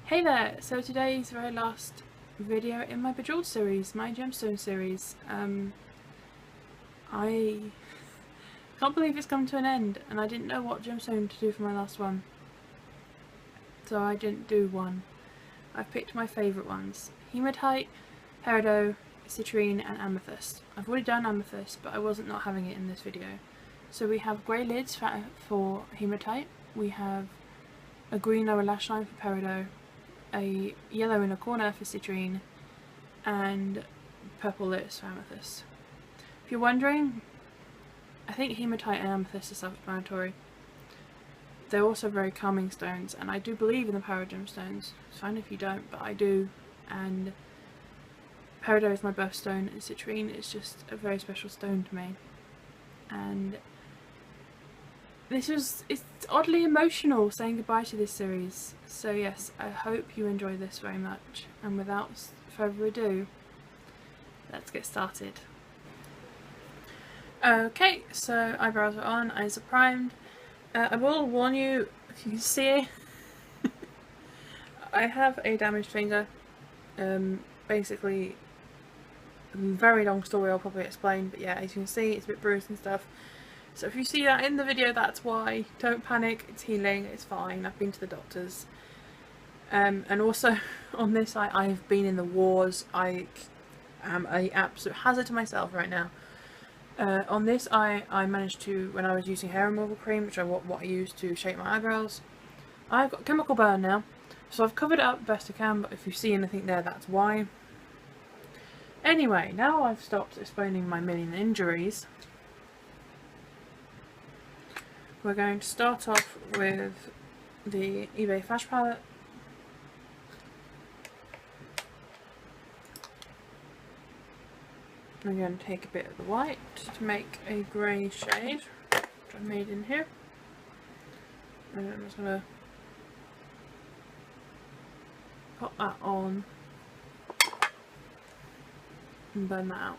Hey there! So today's very last video in my Bejeweled series, my gemstone series. I can't believe it's come to an end, and I didn't know what gemstone to do for my last one. So I didn't do one. I've picked my favourite ones. Hematite, Peridot, Citrine and Amethyst. I've already done Amethyst, but I wasn't not having it in this video. So we have grey lids for Hematite, we have a green lower lash line for Peridot, a yellow in a corner for Citrine, and purple lips for Amethyst. If you're wondering, I think Hematite and Amethyst are self-explanatory. They're also very calming stones, and I do believe in the power of gemstones. It's fine if you don't, but I do. And Peridot is my birthstone, and Citrine is just a very special stone to me. And it's oddly emotional saying goodbye to this series. So yes, I hope you enjoy this very much. And without further ado, let's get started. Okay, so eyebrows are on, eyes are primed. I will warn you, if you can see, I have a damaged finger. Basically, a very long story I'll probably explain, but yeah, as you can see, it's a bit bruised and stuff. So if you see that in the video, that's why. Don't panic, it's healing, it's fine, I've been to the doctors. And also, on this, I've been in the wars. I am an absolute hazard to myself right now. On this, I managed to, when I was using hair removal cream, which is what I use to shape my eyebrows, I've got chemical burn now. So I've covered it up best I can, but if you see anything there, that's why. Anyway, now I've stopped explaining my million injuries. We're going to start off with the eBay Flash palette. I'm going to take a bit of the white to make a grey shade, which I've made in here. And I'm just going to pop that on and burn that out.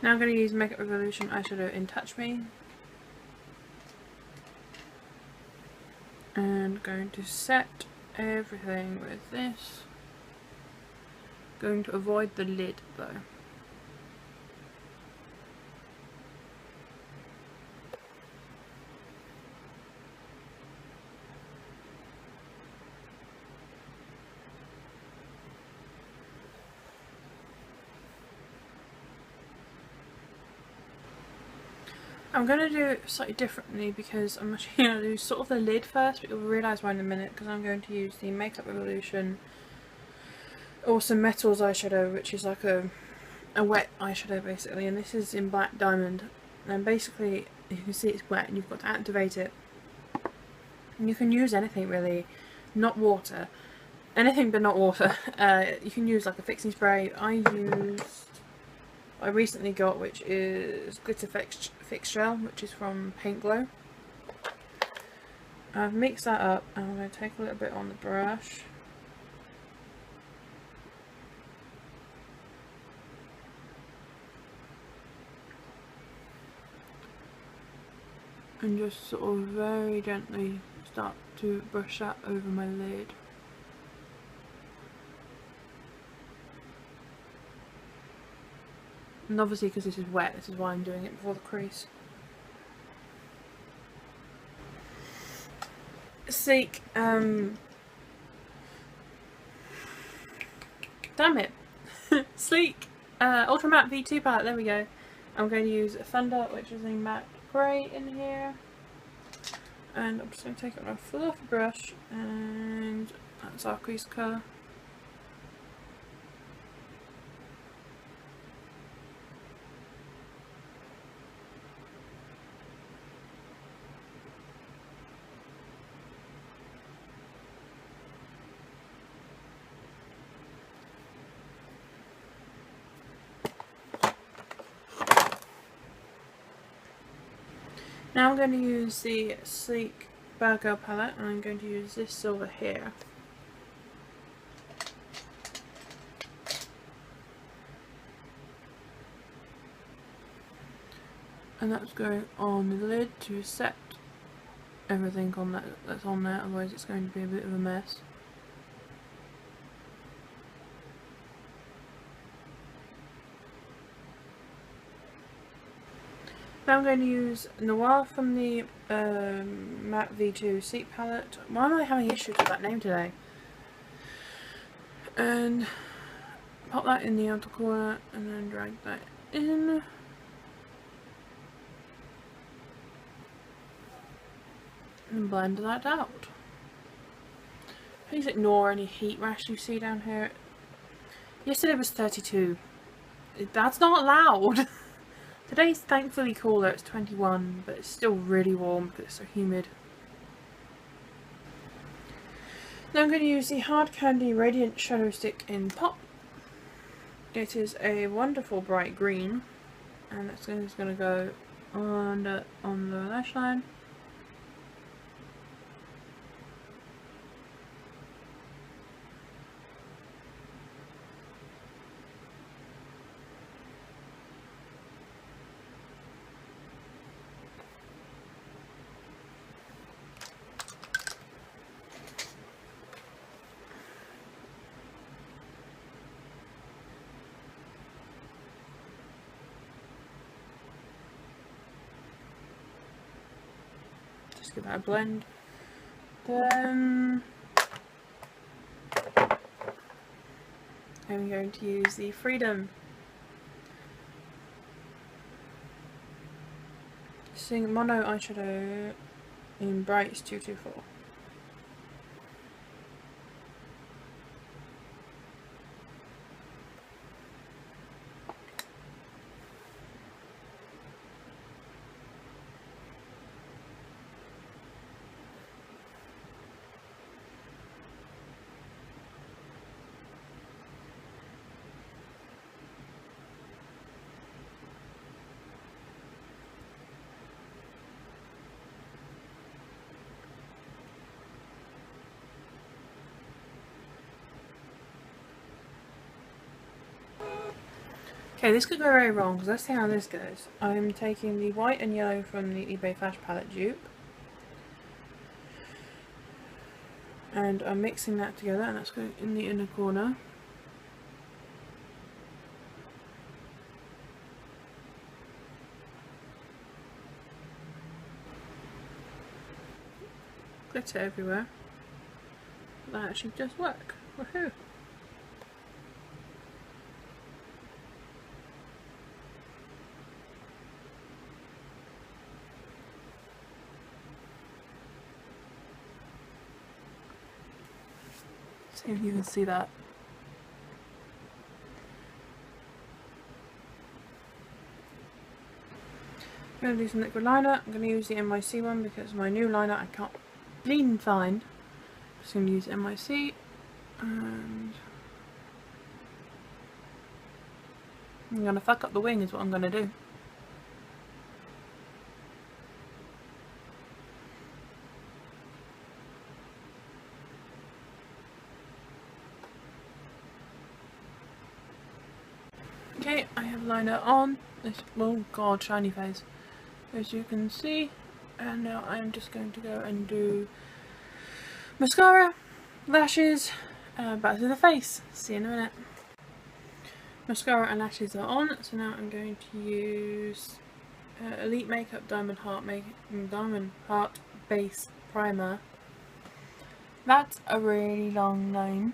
Now I'm going to use Makeup Revolution eyeshadow in Touch Me. And going to set everything with this. Going to avoid the lid though. I'm going to do it slightly differently because I'm actually going to do sort of the lid first, but you'll realise why in a minute, because I'm going to use the Makeup Revolution Awesome Metals eyeshadow, which is like a wet eyeshadow basically, and this is in Black Diamond. And basically, you can see it's wet and you've got to activate it. And you can use anything really, not water. Anything but not water. You can use like a fixing spray. I recently got, which is Glitter Fix Gel, which is from Paint Glow. I've mixed that up and I'm going to take a little bit on the brush. And just sort of very gently start to brush that over my lid. And obviously, because this is wet, this is why I'm doing it before the crease. Seek, damn it, Sleek, Ultra Matte V2 palette, there we go. I'm going to use Thunder, which is a matte grey in here. And I'm just going to take it on a fluffy brush, and that's our crease colour. Now I'm going to use the Sleek Bad Girl palette, and I'm going to use this silver here. and that's going on the lid to set everything on that's on there, otherwise it's going to be a bit of a mess. Now I'm going to use Noir from the Matte V2 Seat palette. Why am I having issues with that name today? And pop that in the outer corner and then drag that in. And blend that out. Please ignore any heat rash you see down here. Yesterday was 32. That's not allowed! Today's thankfully cooler, it's 21, but it's still really warm because it's so humid. Now I'm going to use the Hard Candy Radiant Shadow Stick in Pop. It is a wonderful bright green, and that's just going to go on the lash line. Just give that a blend. Then I'm going to use the Freedom Sing Mono Eyeshadow in Brights 224. Okay, this could go very wrong, because let's see how this goes. I'm taking the white and yellow from the eBay Flash Palette Dupe, and I'm mixing that together, and that's going in the inner corner. Glitter everywhere. That actually does work. Woohoo! See if you can see that. I'm going to do some liquid liner. I'm going to use the NYC one because my new liner I can't bleeding find. I'm just going to use NYC, and I'm going to fuck up the wing is what I'm going to do. Okay, I have liner on. This, oh god, shiny face, as you can see. And now I'm just going to go and do mascara, lashes, back to the face. See you in a minute. Mascara and lashes are on, so now I'm going to use Elite Makeup Diamond Heart Base Primer. That's a really long name.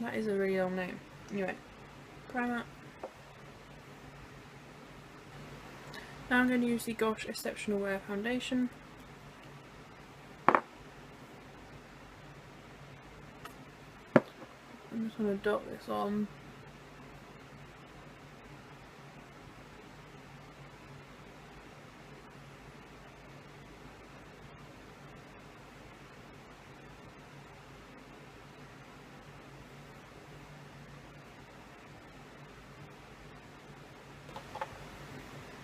That is a really long name. Anyway, primer. Now I'm going to use the Gosh Exceptional Wear Foundation. I'm just going to dot this on.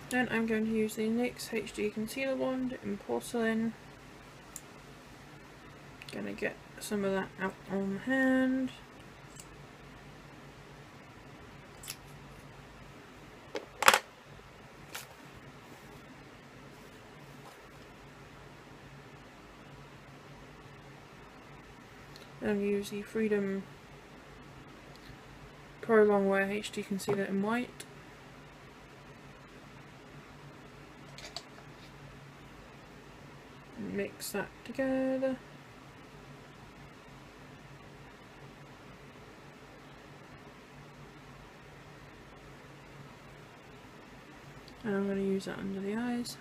Then I'm going to use the NYX HD Concealer Wand in Porcelain. Gonna get some of that out on hand. Then use the Freedom Pro Longwear HD Concealer in white. Mix that together. And I'm going to use that under the eyes.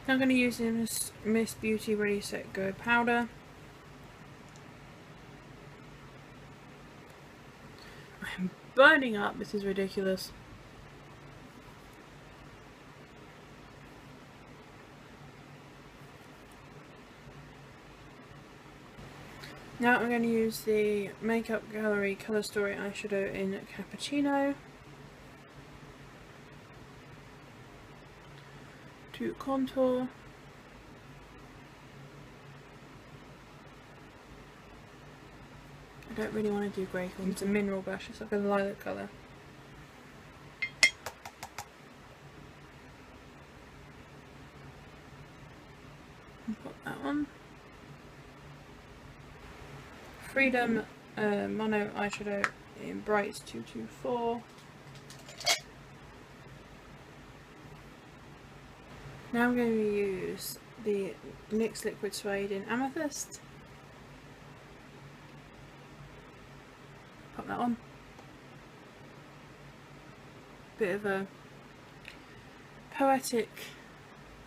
Now I'm going to use this Miss Beauty Ready Set Go powder. I'm burning up, this is ridiculous. Now I'm going to use the Makeup Gallery Colour Story eyeshadow in Cappuccino to contour. I don't really want to do grey contour, it's a mineral brush, it's like a lilac colour. Put that on. Freedom Mono eyeshadow in Brights 224. Now I'm going to use the NYX Liquid Suede in Amethyst. Pop that on. Bit of a poetic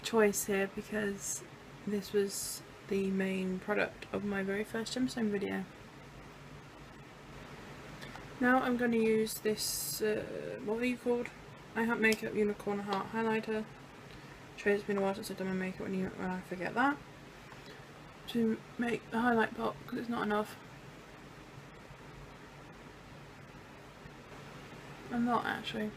choice here because this was the main product of my very first gemstone video. Now I'm going to use this, what are you called? I Have Makeup Unicorn Heart Highlighter. Sure, it's been a while since I've done my makeup when I forget that. To make the highlight pop because it's not enough. I'm not actually.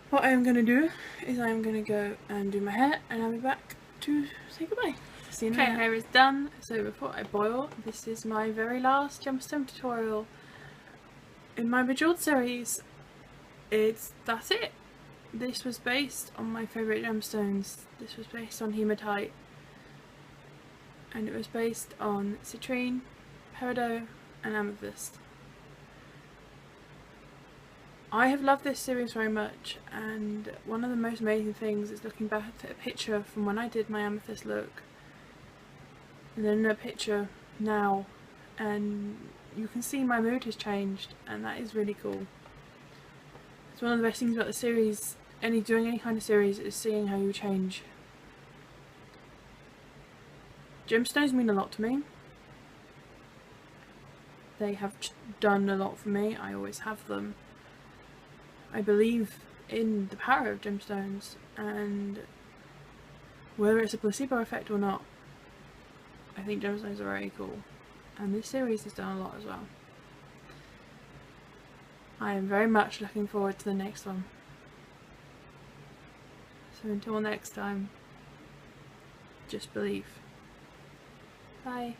What I am going to do is I am going to go and do my hair and I'll be back to say goodbye. See you in a minute. Okay, hair is done. So before I boil, this is my very last gemstone tutorial in my Bejeweled series. That's it. This was based on my favourite gemstones. This was based on Hematite. And it was based on citrine, peridot and amethyst. I have loved this series very much, and one of the most amazing things is looking back at a picture from when I did my amethyst look and then a picture now, and you can see my mood has changed, and that is really cool. It's one of the best things about the series, doing any kind of series, is seeing how you change. Gemstones mean a lot to me. They have done a lot for me. I always have them. I believe in the power of gemstones, and whether it's a placebo effect or not, I think gemstones are very cool, and this series has done a lot as well. I am very much looking forward to the next one. So until next time, just believe. Bye.